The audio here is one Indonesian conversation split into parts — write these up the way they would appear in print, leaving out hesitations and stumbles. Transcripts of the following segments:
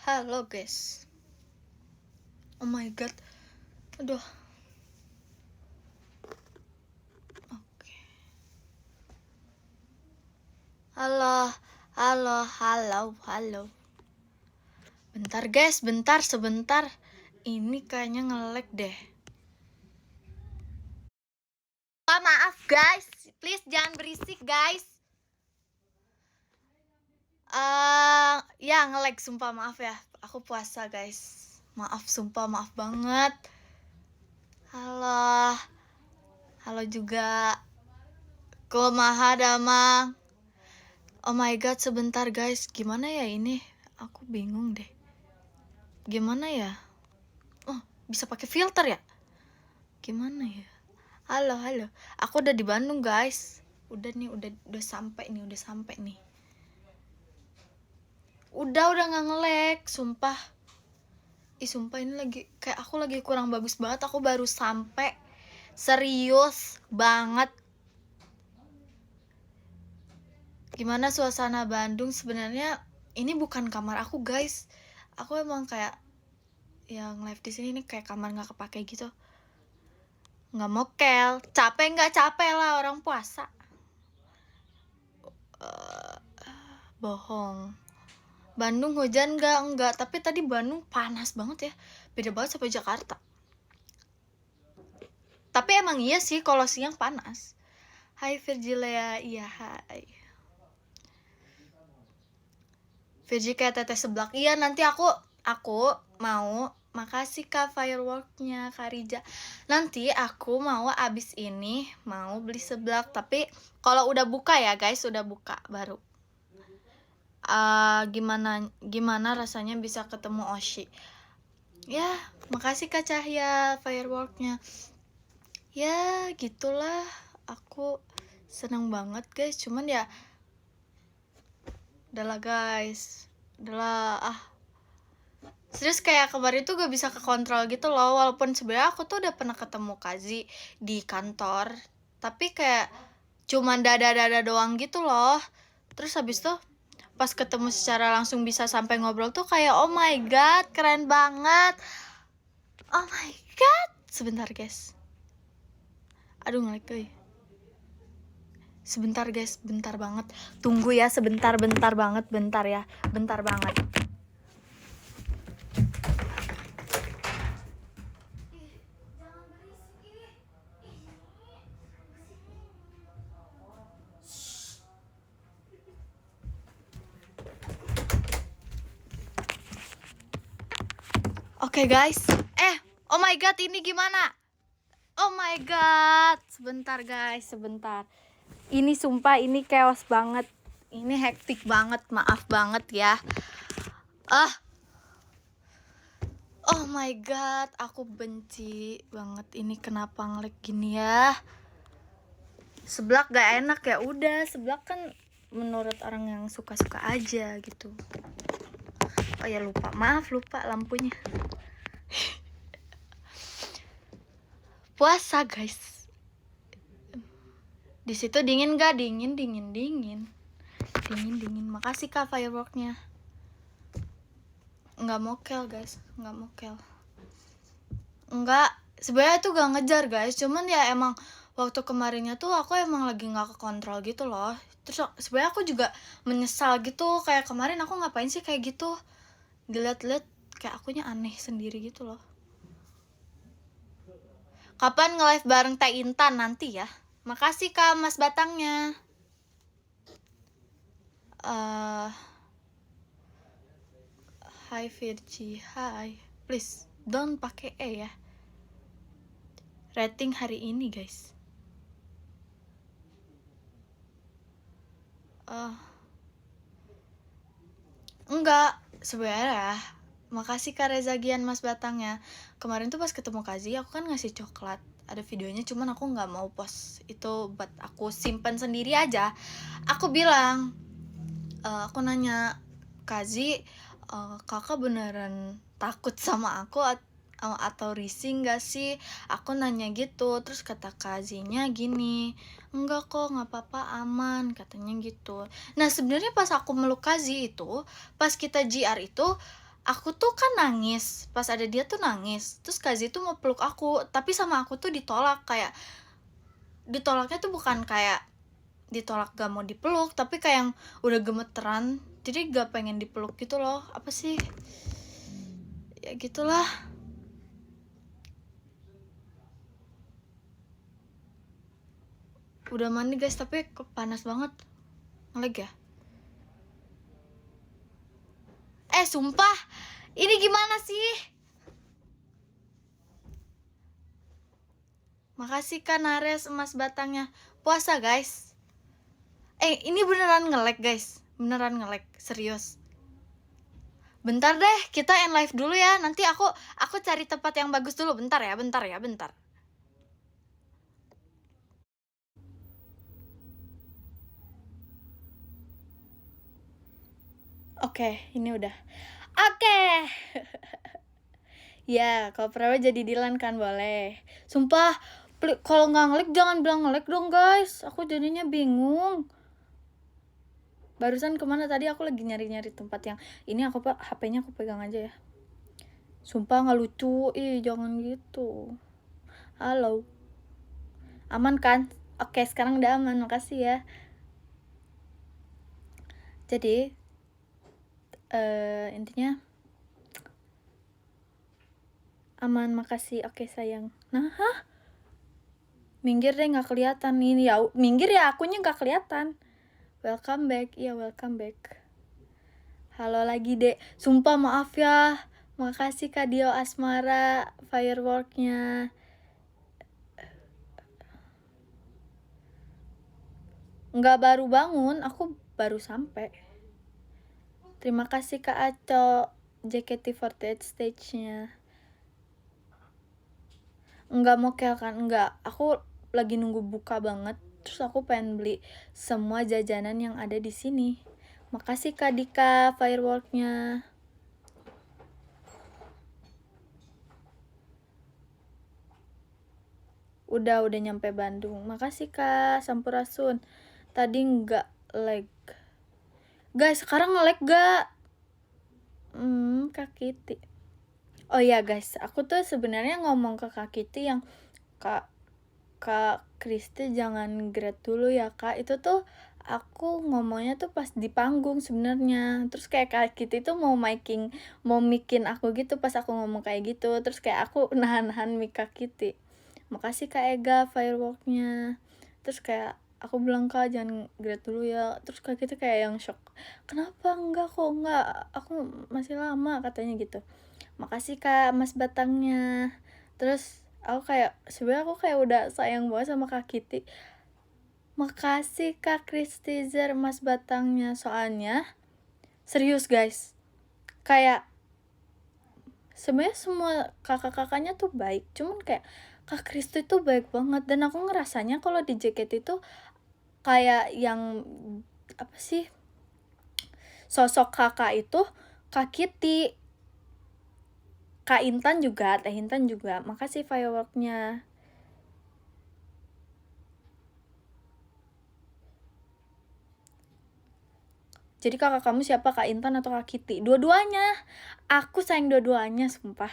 Halo guys. Oh my god. Aduh. Oke. Halo, halo. Bentar guys, sebentar. Ini kayaknya nge-lag deh. Maaf guys, please jangan berisik guys. Ya nge-lag, sumpah maaf ya. Aku puasa guys. Maaf, sumpah maaf banget. Halo juga. Kumaha damang. Oh my god, sebentar guys. Gimana ya ini? Aku bingung deh. Gimana ya? Oh, bisa pakai filter ya? Gimana ya? Halo. Aku udah di Bandung, guys. Udah sampai nih. Udah nggak nge-lag, sumpah. Sumpah ini kayak aku lagi kurang bagus banget. Aku baru sampai. Serius banget. Gimana suasana Bandung? Sebenarnya ini bukan kamar aku, guys. Aku emang kayak yang live di sini nih kayak kamar nggak kepake gitu. Nggak mokel. Capek nggak capek lah, orang puasa. Bohong. Bandung hujan enggak, tapi tadi Bandung panas banget ya. Beda banget sama Jakarta. Tapi emang iya sih kalau siang panas. Hai Virgilia, iya hai. Virgi kayak teteh seblak. Iya, nanti aku mau. Makasih Kak fireworknya Kak Rija. Nanti aku mau abis ini mau beli seblak. Tapi kalau udah buka ya guys, udah buka baru. Gimana rasanya bisa ketemu Oshi. Ya, makasih Kak Cahya fireworknya. Ya, gitulah. Aku seneng banget guys. Cuman ya udahlah guys. Serius kayak kemarin tuh gak bisa kekontrol gitu loh. Walaupun sebenarnya aku tuh udah pernah ketemu Kazi di kantor. Tapi kayak cuman dada doang gitu loh. Terus habis tuh pas ketemu secara langsung bisa sampai ngobrol tuh kayak oh my god, keren banget. Oh my god. Sebentar guys. Aduh nge-lag euy. Sebentar guys, bentar banget. Tunggu ya sebentar banget, bentar ya. Bentar banget. Oke guys. Oh my god, ini gimana? Oh my god. Sebentar guys, sebentar. Ini sumpah ini chaos banget. Ini hektik banget, maaf banget ya. Oh my god, aku benci banget ini kenapa nge-lag gini ya. Seblak gak enak ya udah, seblak kan menurut orang yang suka-suka aja gitu. Oh ya lupa lampunya. Puasa guys. Di situ dingin gak? Dingin. Makasih Kak fireworknya. Nggak mokel guys, Nggak, sebenarnya tuh gak ngejar guys. Cuman ya emang waktu kemarinnya tuh aku emang lagi nggak kekontrol gitu loh. Terus sebenarnya aku juga menyesal gitu. Kayak kemarin aku ngapain sih kayak gitu. Dilihat-lihat kayak akunya aneh sendiri gitu loh. Kapan nge-live bareng Teh Intan nanti ya? Makasih Kak Mas Batangnya. Hai Virgi, hai. Please don't pakai ya. Rating hari ini guys. Enggak, sebenarnya makasih Kak Reza Gian Mas Batangnya. Kemarin tuh pas ketemu Kazi aku kan ngasih coklat. Ada videonya cuman aku nggak mau post itu buat aku simpan sendiri aja. Aku bilang, aku nanya Kazi, kakak beneran takut sama aku atau risih nggak sih? Aku nanya gitu, terus kata Kazinya gini, enggak kok, nggak apa-apa, aman, katanya gitu. Nah sebenarnya pas aku meluk Kazi itu, pas kita JR itu, aku tuh kan nangis, pas ada dia tuh nangis, terus Kazi tuh mau peluk aku, tapi sama aku tuh ditolak, kayak ditolaknya tuh bukan kayak ditolak gak mau dipeluk, tapi kayak yang udah gemeteran, jadi gak pengen dipeluk gitu loh. Apa sih, ya gitulah. Udah mandi guys, tapi panas banget, ngelag ya. Sumpah, ini gimana sih? Makasih kan Nares emas batangnya. Puasa guys. Ini beneran ngelag guys, beneran ngelag, serius. Bentar deh, kita end live dulu ya. Nanti aku cari tempat yang bagus dulu. Bentar ya, bentar. Oke, ini udah. Oke. Ya, kalau perawa jadi Dilan kan boleh. Sumpah, kalau nggak ngelag jangan bilang ngelag dong guys. Aku jadinya bingung. Barusan kemana tadi, aku lagi nyari-nyari tempat yang ini. Aku HP-nya aku pegang aja ya. Sumpah nggak lucu, jangan gitu. Halo, aman kan? Oke, sekarang udah aman, makasih ya. Jadi intinya aman, makasih. Oke sayang. Nah, minggir deh, nggak kelihatan ini ya. Minggir ya, akunya nggak kelihatan. Welcome back, iya welcome back. Halo lagi dek, sumpah maaf ya. Makasih Kak Dio Asmara fireworknya. Nggak baru bangun, aku baru sampai. Terima kasih Kak Aco, JKT48 stage-nya. Nggak mau kan, nggak. Aku lagi nunggu buka banget. Terus aku pengen beli semua jajanan yang ada di sini. Makasih Kak Dika fireworknya. Udah nyampe Bandung. Makasih Kak Sampurasun. Tadi nggak lag. Guys, sekarang nge-lag gak? Kak Kitty. Oh iya guys, aku tuh sebenarnya ngomong ke Kak Kitty yang Kak Kristi jangan grade dulu ya Kak. Itu tuh aku ngomongnya tuh pas di panggung sebenarnya. Terus kayak Kak Kitty tuh mau mikin aku gitu pas aku ngomong kayak gitu. Terus kayak aku nahan-nahan mic Kak Kitty. Makasih Kak Ega fireworknya. Terus kayak aku bilang Kak jangan grade dulu ya. Terus Kak Kitty kayak yang shock. Kenapa enggak kok enggak? Aku masih lama katanya gitu. Makasih Kak Mas Batangnya. Terus sebenarnya aku kayak udah sayang banget sama Kak Kitty. Makasih Kak Kristizer Mas Batangnya. Soalnya serius guys, kayak sebenarnya semua kakak-kakaknya tuh baik, cuman kayak Kak Kristi tuh baik banget. Dan aku ngerasanya kalau di JKT itu kayak yang apa sih, sosok kakak itu Kak Kitty, Kak Intan juga, Teh Intan juga. Makasih fireworknya. Jadi kakak kamu siapa, Kak Intan atau Kak Kitty? Dua-duanya. Aku sayang dua-duanya, sumpah.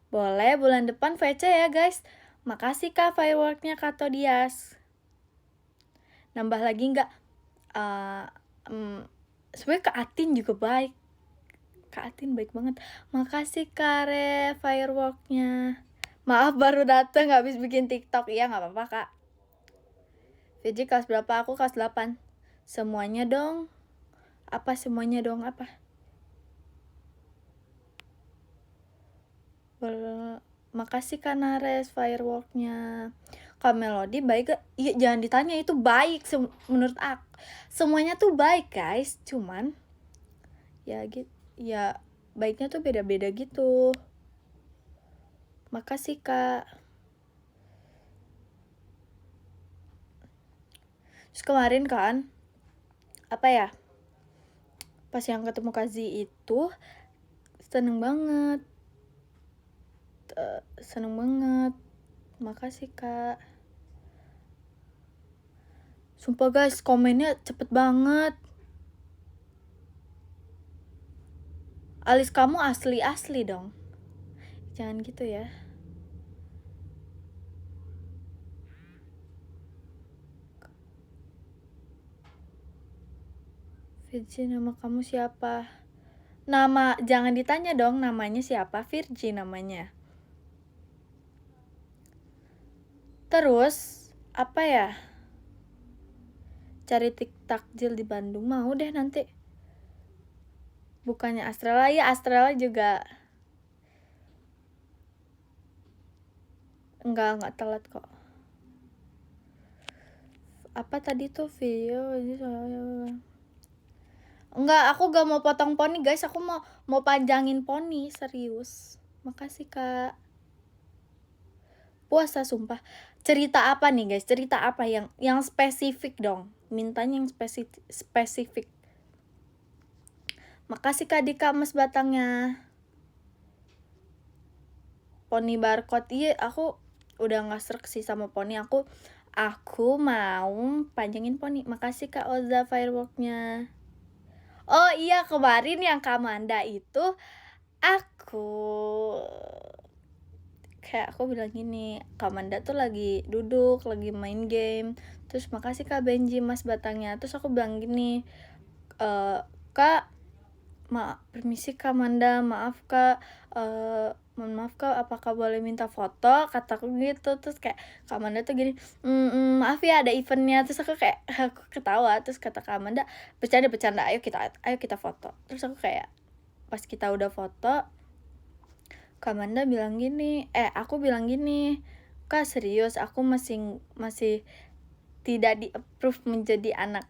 Boleh bulan depan VC ya guys. Makasih Kak fireworknya Kak Todias. Nambah lagi nggak? Sebenarnya Kak Atin juga baik. Kak Atin baik banget. Makasih Kare fireworknya. Maaf baru dateng habis bikin TikTok. Iya nggak apa-apa Kak. VJ kelas berapa? Aku kelas 8. Semuanya dong. Apa semuanya dong? Apa? Makasih Kak Nares fireworknya. Kak Melody baik gak? Iya jangan ditanya, itu baik menurut aku. Semuanya tuh baik guys. Cuman ya gitu. Ya baiknya tuh beda-beda gitu. Makasih Kak. Terus kemarin kan apa ya, pas yang ketemu Kazi itu Seneng banget. Seneng banget. Makasih Kak. Sumpah guys, komennya cepet banget. Alis kamu asli-asli dong. Jangan gitu ya. Virgi, nama kamu siapa? Nama, jangan ditanya dong namanya siapa. Virgi namanya. Terus, apa ya? Cari takjil di Bandung. Mau deh nanti. Bukannya Astrala, ya Astrala juga. Enggak telat kok. Apa tadi tuh video? Enggak, aku gak mau potong poni guys. Aku mau panjangin poni, serius. Makasih Kak. Puasa sumpah. Cerita apa nih guys? Cerita apa yang spesifik dong? Mintanya yang spesifik. Makasih Kak Dika Mas batangnya. Poni barcode. Iya, aku udah gak serak sih sama poni. Aku mau panjangin poni. Makasih Kak Oza fireworknya. Oh iya, kemarin yang Kamanda itu aku bilang gini, Kamanda tuh lagi duduk, lagi main game. Terus makasih Kak Benji Mas batangnya. Terus aku bilang gini, Kak, permisi Kamanda, maaf Kak, mohon maaf Kak, apakah boleh minta foto? Kataku gitu. Terus kayak Kamanda tuh gini, maaf ya ada eventnya. Terus aku kayak aku ketawa. Terus kata Kamanda, bercanda, ayo kita foto. Terus aku kayak pas kita udah foto, Kamanda bilang gini, aku bilang gini, Kak serius aku masih tidak di approve menjadi anak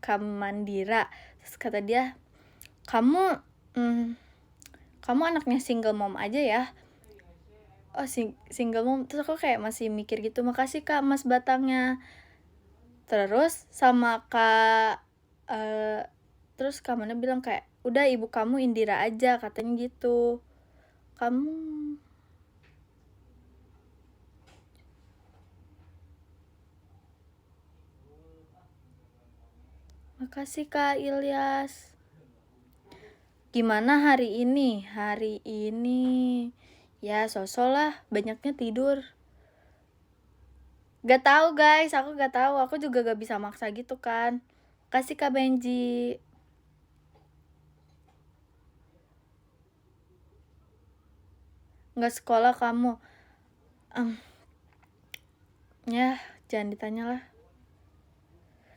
Kamandira. Terus kata dia, kamu anaknya single mom aja ya. Oh single mom. Terus aku kayak masih mikir gitu. Makasih Kak Mas batangnya. Terus sama Kak terus Kamanda bilang kayak, udah ibu kamu Indira aja, katanya gitu. Kamu makasih Kak Ilyas. Gimana hari ini? Hari ini ya sosok lah, banyaknya tidur. Gak tahu guys, aku gak tahu. Aku juga gak bisa maksa gitu kan. Kasih Kak Benji. Gak sekolah kamu? Ya jangan ditanya lah.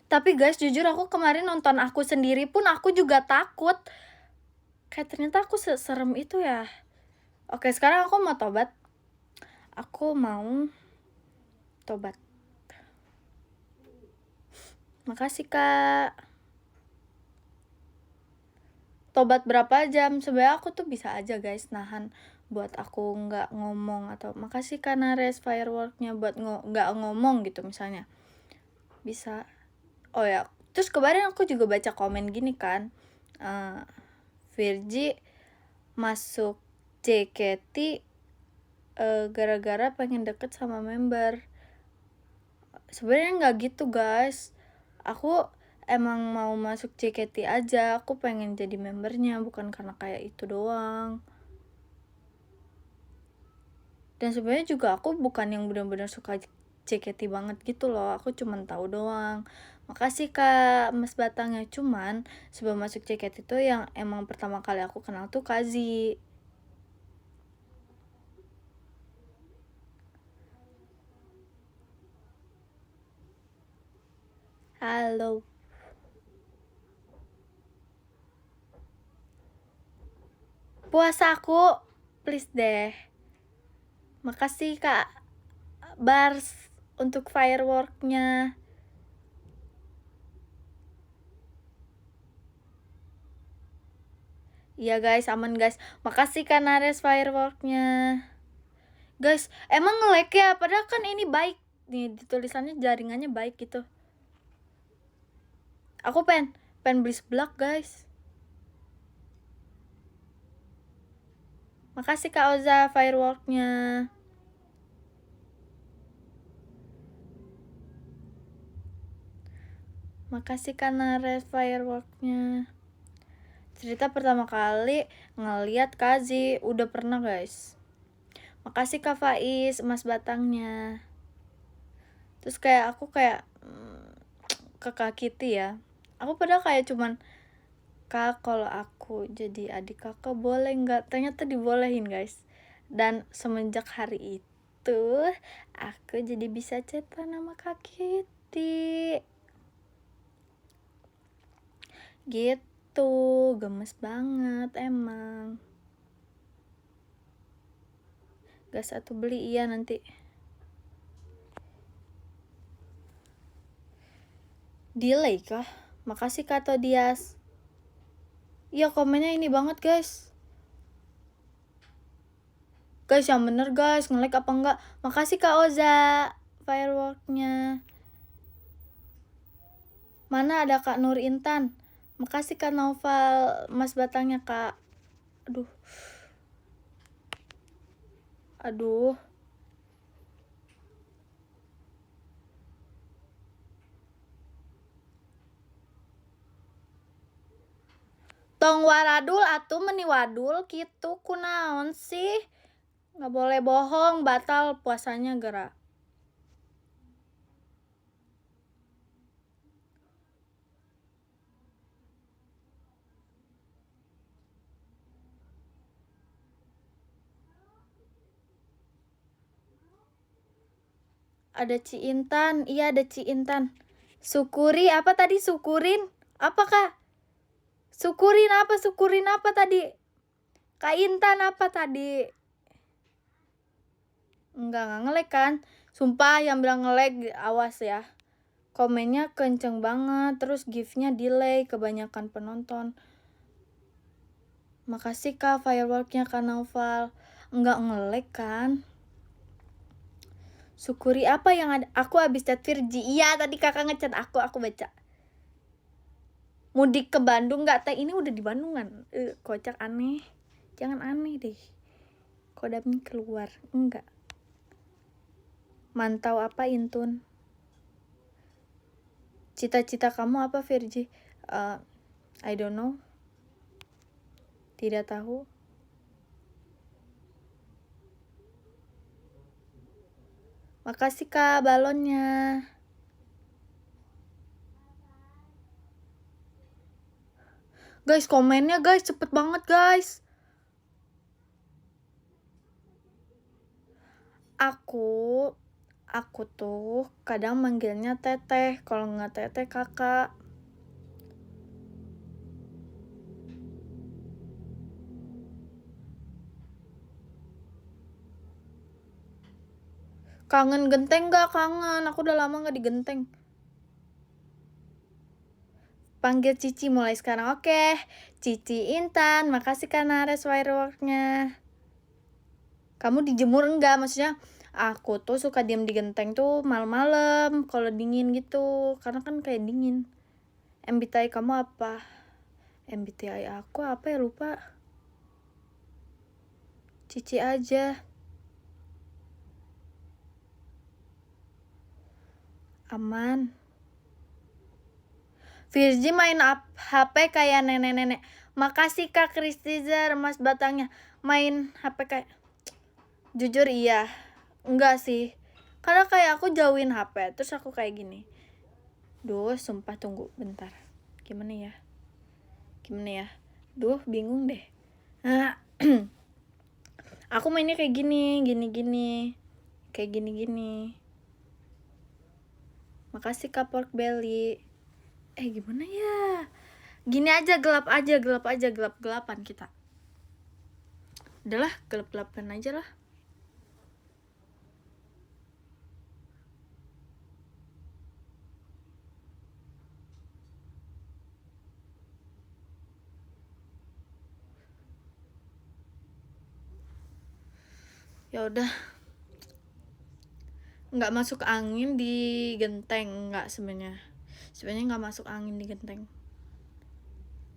Tapi guys jujur aku kemarin nonton aku sendiri pun aku juga takut. Kayak ternyata aku serem itu ya. Oke sekarang aku mau tobat. Aku mau tobat. Makasih Kak. Tobat berapa jam? Sebenarnya aku tuh bisa aja guys nahan buat aku nggak ngomong. Atau makasih Kak Nares fireworknya buat nggak ngomong gitu misalnya. Bisa. Oh ya, terus kemarin aku juga baca komen gini kan, Virgi masuk JKT gara-gara pengen deket sama member. Sebenarnya nggak gitu guys. Aku emang mau masuk JKT aja. Aku pengen jadi membernya, bukan karena kayak itu doang. Dan sebenarnya juga aku bukan yang benar-benar suka JKT banget gitu loh. Aku cuman tahu doang. Makasih Kak Mas batangnya. Cuman sebelum masuk JKT itu yang emang pertama kali aku kenal tuh Kazi. Halo. Puasa aku, please deh. Makasih Kak Bars untuk fireworknya. Iya guys, aman guys. Makasih Kak Nares fireworknya. Guys, emang nge-lag ya? Padahal kan ini baik. Nih, tulisannya jaringannya baik gitu. Aku pengen beli seblak guys. Makasih Kak Oza fireworknya. Makasih Kak Nares fireworknya. Cerita pertama kali ngeliat Kazi, udah pernah guys. Makasih Kak Faiz, emas batangnya. Terus kayak aku kayak kakak Kitty ya. Aku padahal kayak cuman, Kak kalau aku jadi adik kakak boleh nggak? Ternyata dibolehin guys. Dan semenjak hari itu aku jadi bisa chatan sama Kak Kitty. Gitu, gemes banget emang. Gas satu beli iya nanti. Delay kah? Makasih Kak Todias. Iya komennya ini banget guys. Guys yang bener guys, nge-like apa enggak? Makasih Kak Oza fireworknya. Mana ada Kak Nur Intan? Makasih Kak Noval emas batangnya Kak. Aduh. Tong waradul atuh meni wadul gitu kunaon sih? Nggak boleh bohong, batal puasanya gerak. Ada Ci Intan, iya ada Ci Intan. Syukuri apa tadi? Syukurin? Apakah? Syukurin apa tadi? Kak Intan apa tadi? Enggak nge-lag kan? Sumpah yang bilang nge-lag awas ya. Komennya kenceng banget, terus gift-nya delay, kebanyakan penonton. Makasih Kak fireworknya Kak Naufal. Enggak nge-lag kan? Syukuri apa yang ada? Aku habis chat Virgi. Iya tadi kakak ngechat aku baca. Mudik ke Bandung nggak teh? Ini udah di Bandung kan? Kocak aneh. Jangan aneh deh. Kodamnya keluar. Enggak. Mantau apa Intun? Cita-cita kamu apa Virgi? I don't know. Tidak tahu. Makasih Kak balonnya. Guys komennya guys cepet banget guys. Aku tuh kadang manggilnya teteh, kalau nggak teteh kakak. Kangen genteng gak? Kangen, aku udah lama gak di genteng. Panggil Cici mulai sekarang. Oke, Cici Intan, makasih Kak Nares fireworknya. Kamu dijemur enggak? Maksudnya aku tuh suka diam di genteng tuh malam-malam kalau dingin gitu, karena kan kayak dingin. MBTI kamu apa? MBTI aku apa ya lupa. Cici aja. Aman. Virgi main HP kayak nenek-nenek. Makasih Kak Kristizer emas batangnya. Main HP kayak, jujur iya. Enggak sih. Karena kayak aku jauhin HP, terus aku kayak gini. Duh, sumpah tunggu bentar. Gimana ya? Duh, bingung deh. Aku mainnya kayak gini. Kayak gini. Makasih Kak Pork Belly. Gimana ya? Gini aja, gelap-gelapan kita. Udahlah, gelap-gelapan aja lah. Ya udah. Nggak masuk angin di genteng, nggak sebenarnya nggak masuk angin di genteng.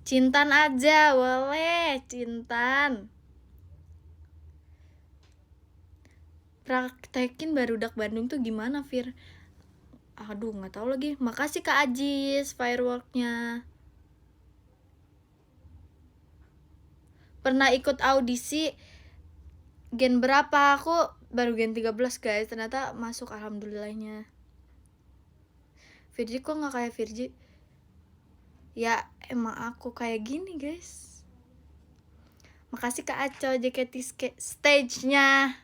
Cintan aja boleh, Cintan. praktekin barudak Bandung tuh gimana, Fir? Aduh, nggak tahu lagi. Makasih Kak Ajis fireworknya. Pernah ikut audisi gen berapa? Aku baru gen 13 guys. Ternyata masuk, alhamdulillahnya. Virgi kok nggak kayak Virgi? Ya emang aku kayak gini guys. Makasih Kak Aco JKT stage-nya.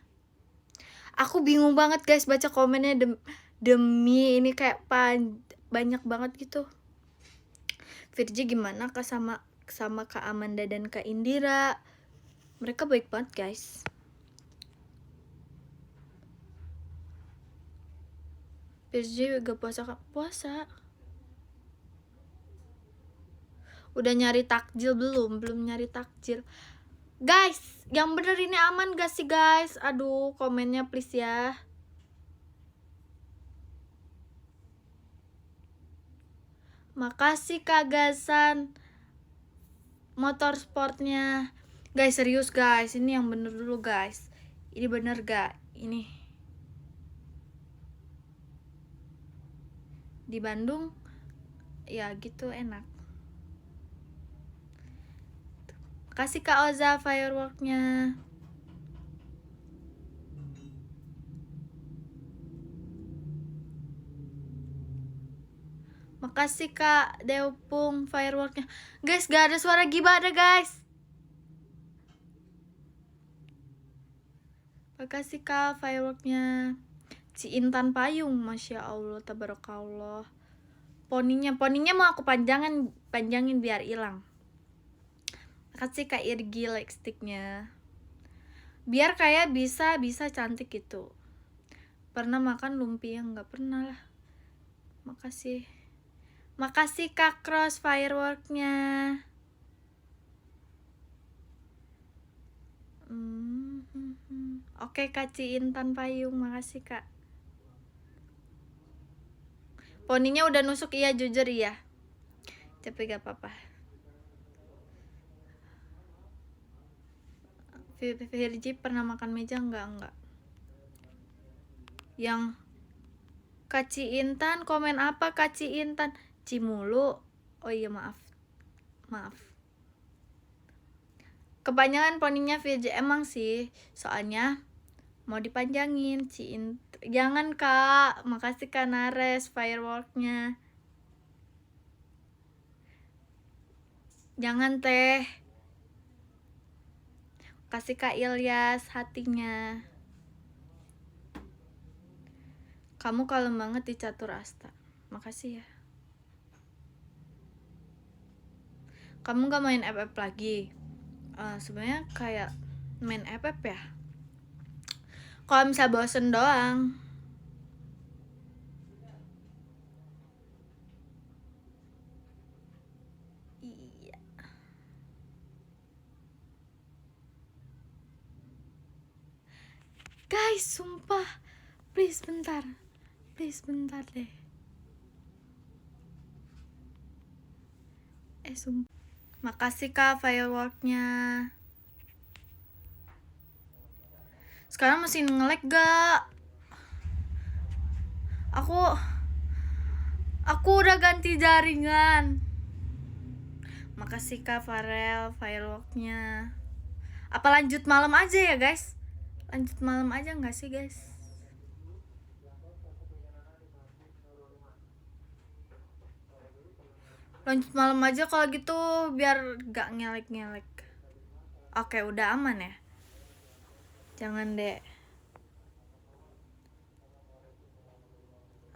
Aku bingung banget guys baca komennya demi ini kayak banyak banget gitu. Virgi gimana Kak sama Kak Amanda dan Kak Indira? Mereka baik banget guys. Virgi gak puasa Kak? Puasa. Udah nyari takjil belum? Belum nyari takjil. Guys, yang bener ini aman gak sih guys? Aduh, komennya please ya. Makasih Kak Gasan motorsportnya. Guys, serius guys, ini yang bener dulu guys. Ini bener gak? Ini di Bandung ya gitu enak. Kasih Kak Oza fireworknya. Makasih Kak Deopung fireworknya. Guys, gak ada suara gibah ada guys. Makasih Kak fireworknya. Si Intan Payung, Masya Allah, tabarakallah. Poninya mau aku panjangin biar hilang. Makasih Kak Irgi like sticknya. Biar kayak bisa cantik gitu. Pernah makan lumpia? Nggak pernah lah. Makasih Kak Cross fireworknya. Oke Kak Ci Intan Payung, makasih Kak. Poninya udah nusuk, iya jujur iya. Tapi gak apa-apa. Virgi pernah makan meja? Enggak. Yang Kak Ci Intan komen apa Kak Ci Intan? Cimulu. Oh iya maaf. Kepanjangan poninya Virgi emang sih. Soalnya mau dipanjangin jangan Kak. Makasih Kak Nares fireworknya. Jangan teh. Kasih Kak Ilyas hatinya. Kamu kalem banget di catur asta. Makasih ya. Kamu gak main FF lagi? Sebenarnya kayak main FF ya. Kalau misalnya bosen doang. Iya. Guys, sumpah. Please bentar deh. Sumpah. Makasih Kak fireworknya. Sekarang masih nge-lag gak? Aku udah ganti jaringan. Makasih Kak Farel fireworknya. Apa lanjut malam aja ya guys? Lanjut malam aja gak sih guys? Lanjut malam aja kalau gitu biar gak ngelek-ngelek. Oke, udah aman ya? Jangan deh.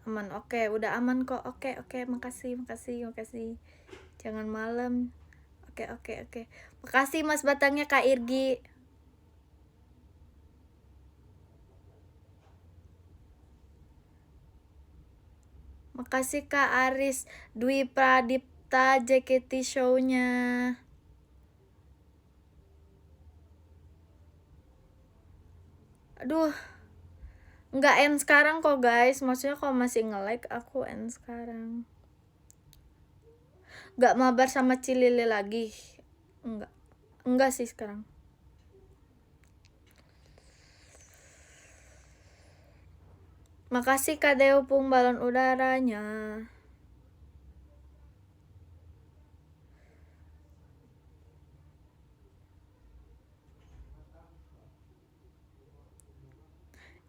Aman, oke, udah aman kok. Oke, makasih. Jangan malam. Oke. Makasih Mas Batangnya Kak Irgi. Makasih Kak Aris Dwi Pradipta JKT show-nya. Aduh, nggak end sekarang kok guys. Maksudnya kalau masih nge-like aku end sekarang. Nggak mabar sama Cilili lagi? Enggak sih sekarang. Makasih Kak Deopung balon udaranya.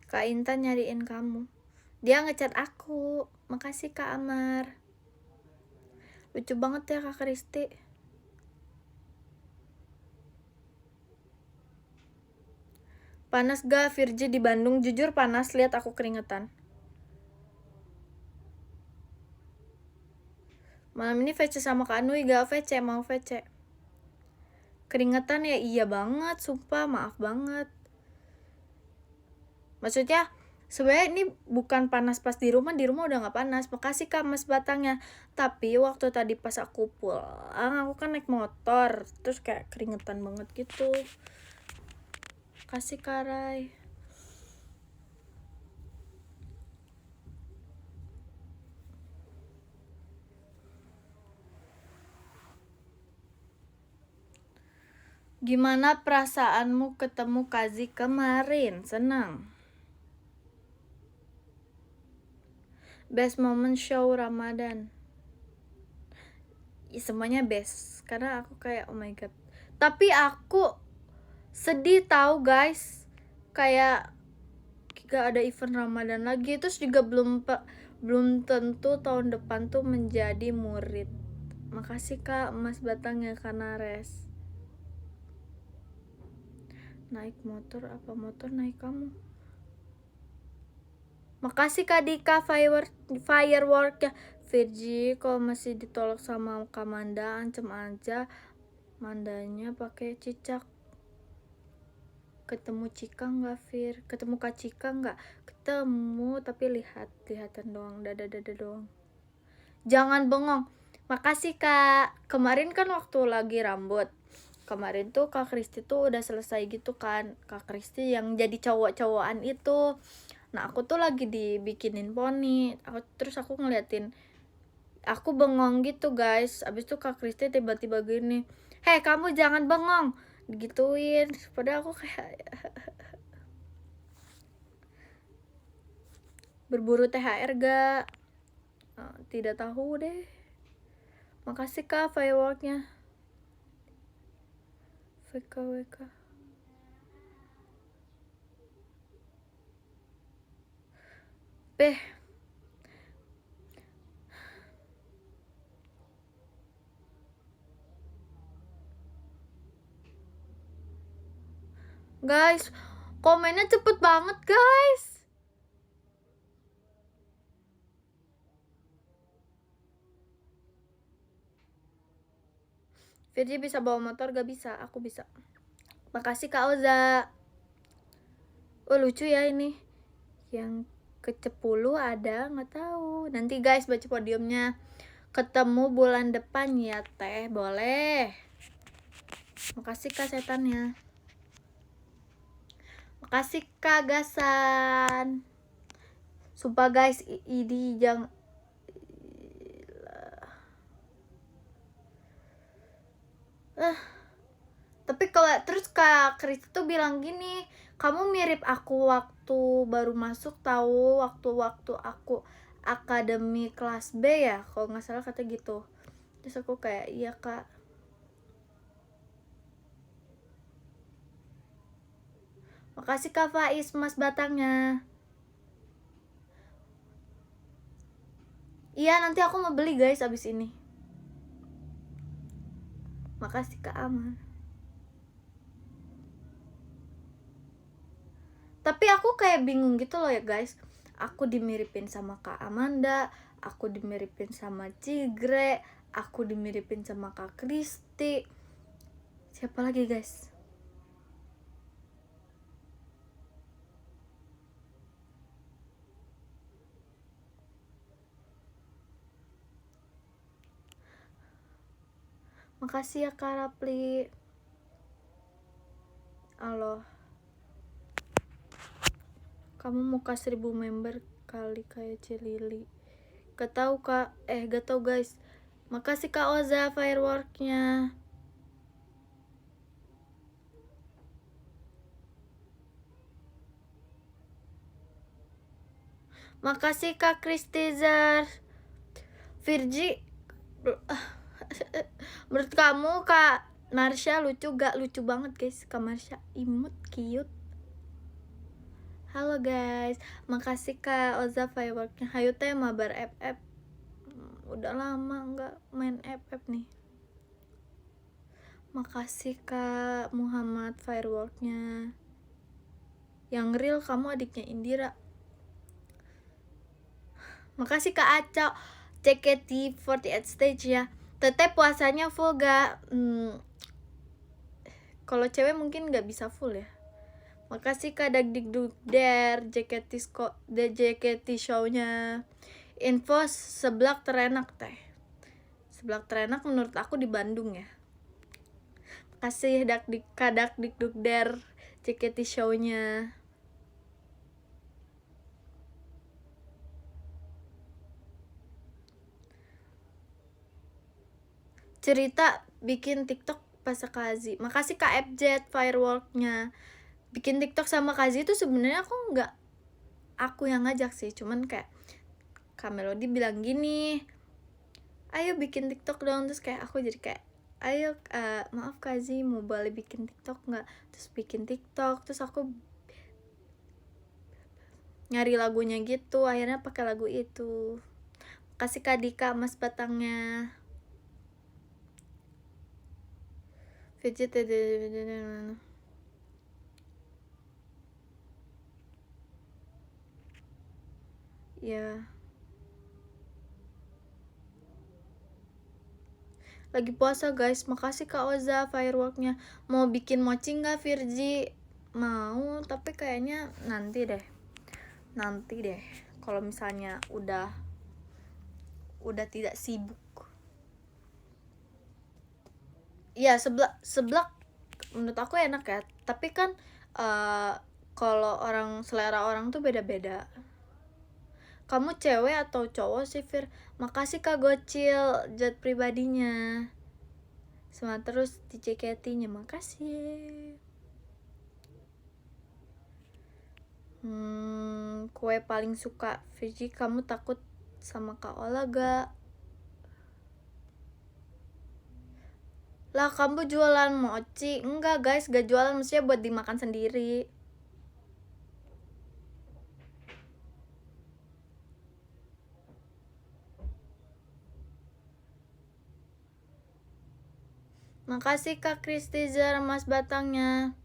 Kak Intan nyariin kamu. Dia ngechat aku. Makasih Kak Amar. Lucu banget ya Kak Kristi. Panas gak Virgi di Bandung? Jujur panas, lihat aku keringetan. Malam ini VC sama Kak Nui, gak VC, mau VC. Keringetan ya, iya banget, sumpah maaf banget. Maksudnya sebenarnya ini bukan panas pas di rumah udah gak panas. Makasih Kak Mas Batangnya. Tapi waktu tadi pas aku pulang, aku kan naik motor, terus kayak keringetan banget gitu. Kasih Kak Rai. Gimana perasaanmu ketemu Kazi kemarin? Senang? Best moment show Ramadan? Ya, semuanya best. Karena aku kayak oh my god. Tapi aku sedih tahu guys. Kayak gak ada event Ramadan lagi. Terus juga belum tentu tahun depan tuh menjadi murid. Makasih Kak Mas Batangnya Kanares. Naik motor apa motor naik kamu? Makasih Kak Dika firework ya. Virgi kalau masih ditolak sama Kak Manda, ancam aja Mandanya pakai cicak. Ketemu Cika nggak Vir? Ketemu Kak Cika nggak? Ketemu tapi lihatan doang, dada doang. Jangan bengong. Makasih Kak. Kemarin kan waktu lagi rambut. Kemarin tuh Kak Kristi tuh udah selesai gitu kan. Kak Kristi yang jadi cowok-cowokan itu. Nah aku tuh lagi dibikinin poni. Terus aku ngeliatin. Aku bengong gitu guys. Abis itu Kak Kristi tiba-tiba gini. Hei kamu jangan bengong. Digituin. Padahal aku kayak berburu THR gak? Tidak tahu deh. Makasih Kak fireworknya. WK. Guys, komennya cepet banget guys. Virgi bisa bawa motor gak bisa? Aku bisa. Makasih Kak Oza. Oh lucu ya ini. Yang ke-10 ada nggak tahu. Nanti guys baca podiumnya. Ketemu bulan depan ya teh. Boleh. Makasih Kak setannya. Makasih Kak Gasan. Sumpah guys, ini jangan. Tapi kalau terus Kak Kris tuh bilang gini, kamu mirip aku waktu baru masuk tahu, waktu aku akademi kelas B ya, kalau nggak salah kata gitu. Terus aku kayak iya Kak. Makasih Kak Faiz Mas Batangnya. Iya nanti aku mau beli guys abis ini. Makasih Kak Aman. Tapi aku kayak bingung gitu loh ya guys. Aku dimiripin sama Kak Amanda, aku dimiripin sama Cigre, aku dimiripin sama Kak Kristi. Siapa lagi guys? Makasih ya Kak Rapli. Halo. Kamu muka 1000 member kali kayak Cilili. Gak tau Kak. Gak tau guys. Makasih Kak Oza fireworknya. Makasih Kak Kristizar. Virgi, menurut kamu Kak Marsha lucu gak? Lucu banget guys, Kak Marsha imut, cute. Halo guys, makasih Kak Oza fireworknya. Hayu teh mabar FF. Udah lama nggak main FF nih. Makasih Kak Muhammad fireworknya. Yang real kamu adiknya Indira. Makasih Kak Aco JKT48 stage ya. Teteh puasanya full gak? Kalau cewek mungkin nggak bisa full ya. Makasih Kak Dagdikdukder JKT show-nya. Info seblak terenak teh. Seblak terenak menurut aku di Bandung ya. Makasih Kak Dagdikdukder JKT show-nya. Cerita bikin TikTok pas Kazi. Makasih Kak FZ fireworknya. Bikin TikTok sama Kazi itu sebenarnya aku yang ngajak sih, cuman kayak Kak Melody bilang gini, ayo bikin TikTok dong, terus kayak aku jadi kayak ayo maaf Kazi mau boleh bikin TikTok nggak, terus bikin TikTok, terus aku nyari lagunya gitu, akhirnya pakai lagu itu. Kasih Kak Dika Mas Batangnya. Fidget ya. Lagi puasa guys. Makasih Kak Oza fireworknya. Mau bikin mochi nggak Virgi? Mau, tapi kayaknya nanti deh. Kalau misalnya udah tidak sibuk. Ya seblak menurut aku enak ya. Tapi kan kalau selera orang tuh beda-beda. Kamu cewek atau cowok sih Fir? Makasih Kak Gocil jet pribadinya. Semangat terus di JKT-nya. Makasih. Kue paling suka Virgi, kamu takut sama Kak Ola gak? Lah kamu jualan mochi? Enggak guys, gak jualan, maksudnya buat dimakan sendiri. Makasih Kak Kristizer Mas Batangnya.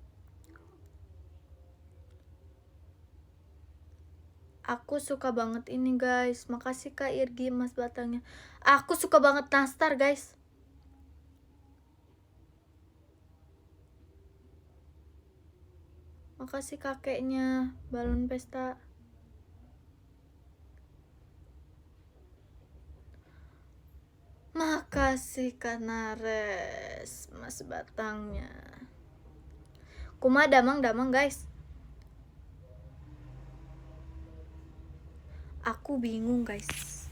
Aku suka banget ini guys. Makasih Kak Irgi Mas Batangnya. Aku suka banget nastar guys. Makasih kakeknya balon pesta. Makasih Kak Nares Mas Batangnya. Kuma damang guys. Aku bingung guys.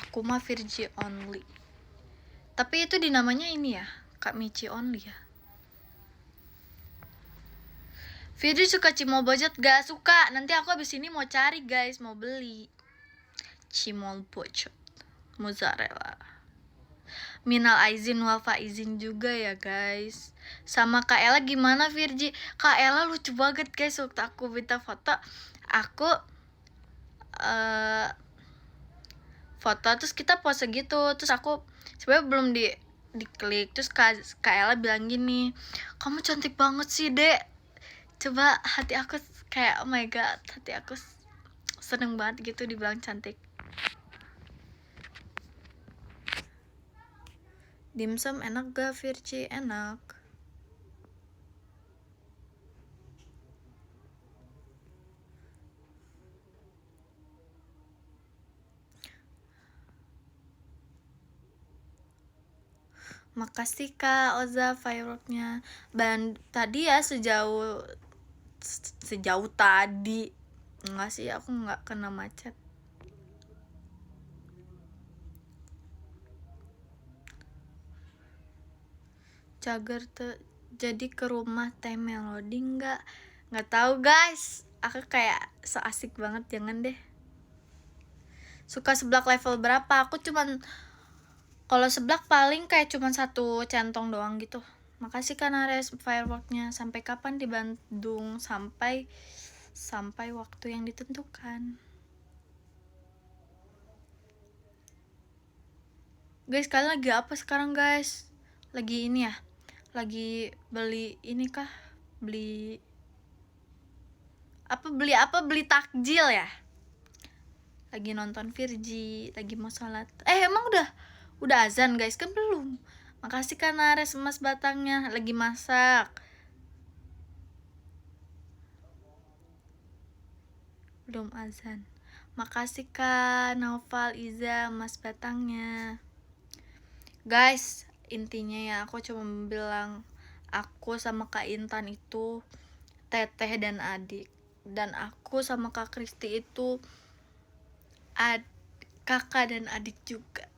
Aku mah Virgi only. Tapi itu dinamanya ini ya, Kak Michi only ya. Virgi suka cimol bojot gak? Suka. Nanti aku abis ini mau cari guys, mau beli cimol bojot mozzarella. Minal aizin wal faizin juga ya guys. Sama Kak Ella gimana Virgi? Kak Ella lucu banget guys. Waktu aku minta foto, aku foto terus kita pose gitu, terus aku sebenarnya belum diklik, terus Kak Ella bilang gini, kamu cantik banget sih dek. Coba hati aku kayak oh my god, hati aku seneng banget gitu dibilang cantik. Dimsum enak gak Virgi? Enak. Makasih Kak Oza fireworknya. Tadi ya sejauh tadi enggak sih, aku nggak kena macet. Cager jadi ke rumah Teh Melody nggak tahu guys. Aku kayak so asik banget, jangan deh. Suka seblak level berapa? Aku cuman kalau seblak paling kayak cuman 1 centong doang gitu. Makasih Kak Nares fireworknya. Sampai kapan di Bandung? Sampai waktu yang ditentukan. Guys, kalian lagi apa sekarang guys? Lagi ini ya? Lagi beli ini kah? Beli apa? Beli takjil ya? Lagi nonton Virgi, lagi mau sholat. Emang udah azan guys? Kan belum. Makasih Kak Nares emas batangnya. Lagi masak. Belum azan. Makasih Kak Naufal Iza emas batangnya. Guys, intinya ya aku cuma bilang aku sama Kak Intan itu teteh dan adik. Dan aku sama Kak Kristi itu kakak dan adik juga.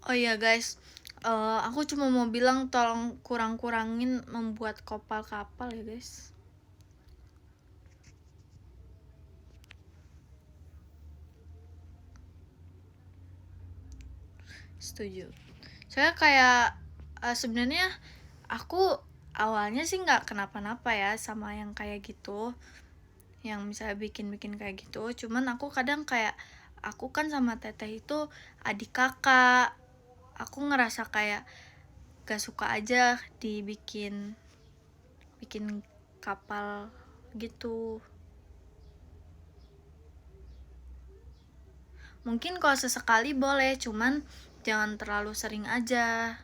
Oh iya guys, aku cuma mau bilang tolong kurang-kurangin membuat kapal ya guys. Setuju. Saya kayak sebenarnya aku awalnya sih nggak kenapa-napa ya sama yang kayak gitu, yang misalnya bikin-bikin kayak gitu. Cuman aku kadang kayak aku kan sama teteh itu adik kakak. Aku ngerasa kayak gak suka aja bikin kapal gitu. Mungkin kalau sesekali boleh, cuman jangan terlalu sering aja.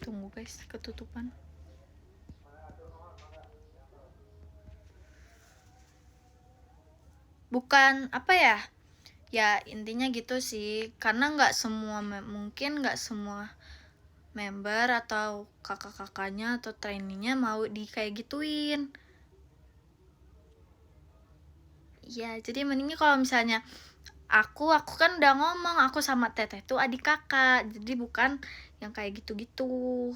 Tunggu guys, ketutupan. Bukan apa ya? Ya intinya gitu sih, karena mungkin nggak semua member atau kakak-kakaknya atau trainingnya mau kayak gituin. Ya jadi mendingnya kalau misalnya aku kan udah ngomong aku sama teteh tuh adik kakak, jadi bukan yang kayak gitu-gitu.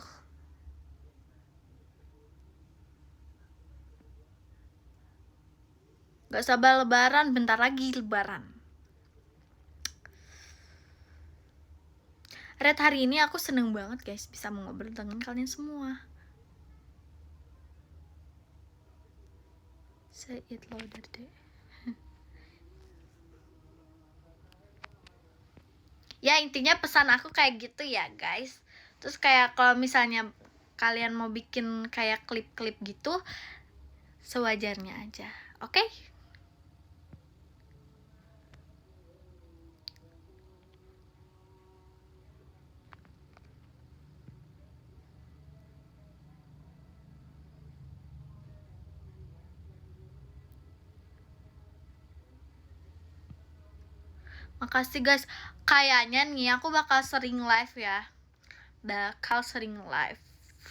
Gak sabar lebaran, bentar lagi lebaran. Red, hari ini aku seneng banget guys bisa ngobrol dengan kalian semua. Say it louder deh. Ya intinya pesan aku kayak gitu ya guys. Terus kayak kalau misalnya kalian mau bikin kayak klip-klip gitu, sewajarnya aja, oke? Makasih guys. Kayaknya nih aku bakal sering live ya.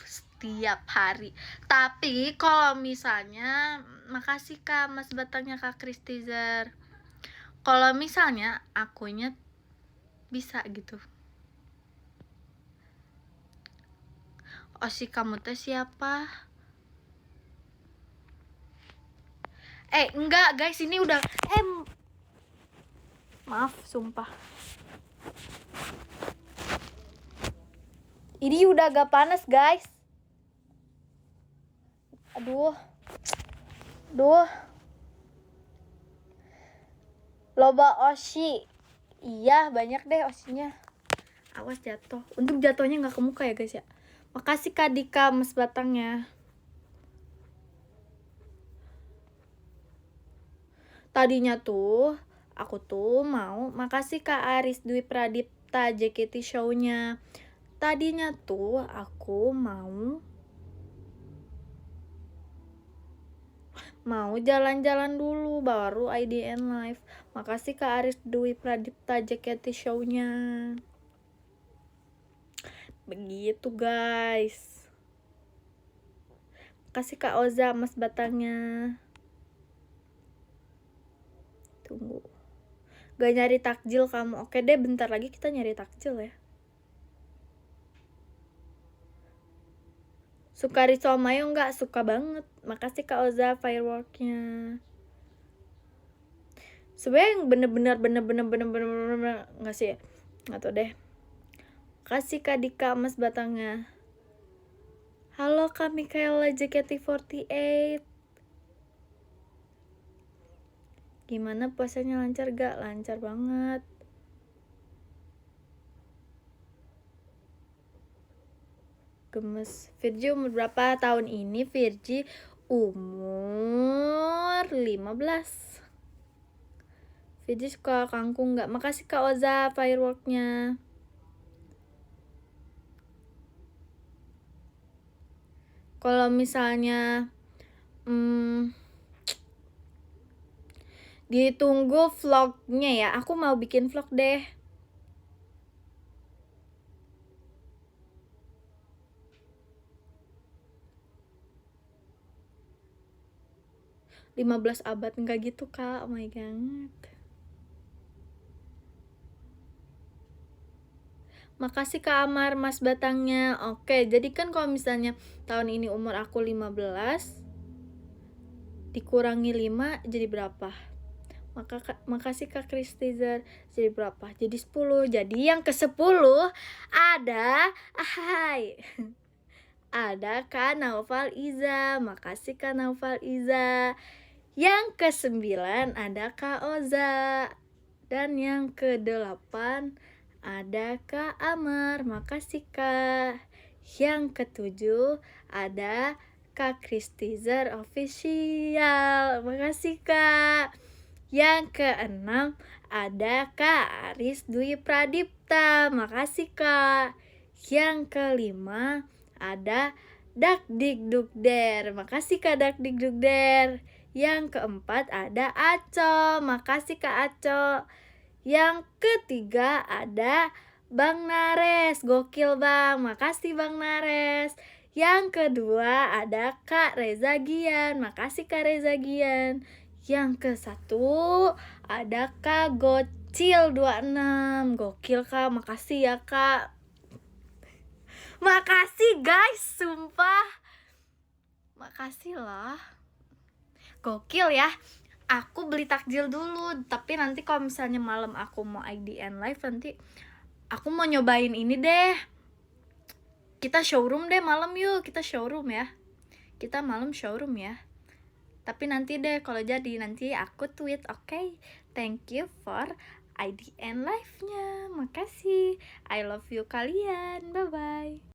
Setiap hari. Tapi kalau misalnya makasih Kak Mas Batangnya Kak Kristizer. Kalau misalnya akunya bisa gitu. Osi kamu teh siapa? Enggak guys, ini udah maaf sumpah. Ini udah agak panas guys. Aduh. Loba Oshi. Iya banyak deh Oshinya. Awas jatuh. Untuk jatuhnya nggak ke muka ya guys ya. Makasih Kak Dika Mas Batangnya. Tadinya tuh aku tuh mau makasih Kak Aris Dwi Pradipta JKT Show-nya. Tadinya tuh aku mau jalan-jalan dulu baru IDN live. Makasih Kak Aris Dwi Pradipta JKT Show-nya. Begitu guys. Makasih Kak Oza Mas Batangnya. Tunggu. Gak nyari takjil kamu. Oke deh bentar lagi kita nyari takjil ya. Suka risol mayo nggak? Suka banget. Makasih Kak Oza fireworknya. Sebenarnya yang bener-bener nggak sih, nggak tau deh. Kasih Kak Dika emas batangnya. Halo Kak Mikaela JKT48. Gimana puasanya, lancar gak? Lancar banget. Gemes. Virgi umur berapa tahun ini? Virgi umur 15. Virgi suka kangkung nggak? Makasih Kak Oza fireworknya. Kalau misalnya ditunggu vlognya ya, aku mau bikin vlog deh. "15 abad enggak gitu Kak, oh my god." Makasih Kak Amar mas batangnya. Oke, jadi kan kalau misalnya tahun ini umur aku 15 dikurangi 5 jadi berapa? Makasih Kak Kristizer. Jadi berapa? Jadi 10. Jadi yang ke-10 ada ada Kak Naufal Iza. Makasih Kak Naufal Iza. Yang ke-9 ada Kak Oza. Dan yang ke-8 ada Kak Amar. Makasih Kak. Yang ke-7 ada Kak Kristizer Official. Makasih Kak. Yang ke-6 ada Kak Aris Dwi Pradipta. Makasih Kak. Yang ke-5 ada Dak Dikdukder. Makasih Kak Dak Dikdukder. Yang ke-4 ada Aco. Makasih Kak Aco. Yang ke-3 ada Bang Nares. Gokil Bang. Makasih Bang Nares. Yang kedua ada Kak Reza Gian. Makasih Kak Reza Gian. Yang ke-1 ada Kak Gocil 26. Gokil Kak. Makasih ya Kak. Makasih guys, sumpah. Makasih lah. Gokil ya. Aku beli takjil dulu, tapi nanti kalau misalnya malam aku mau IDN live, nanti aku mau nyobain ini deh. Kita showroom deh malam yuk, kita showroom ya. Kita malam showroom ya. Tapi nanti deh kalau jadi, nanti aku tweet, oke? Thank you for IDN live-nya. Makasih. I love you kalian. Bye-bye.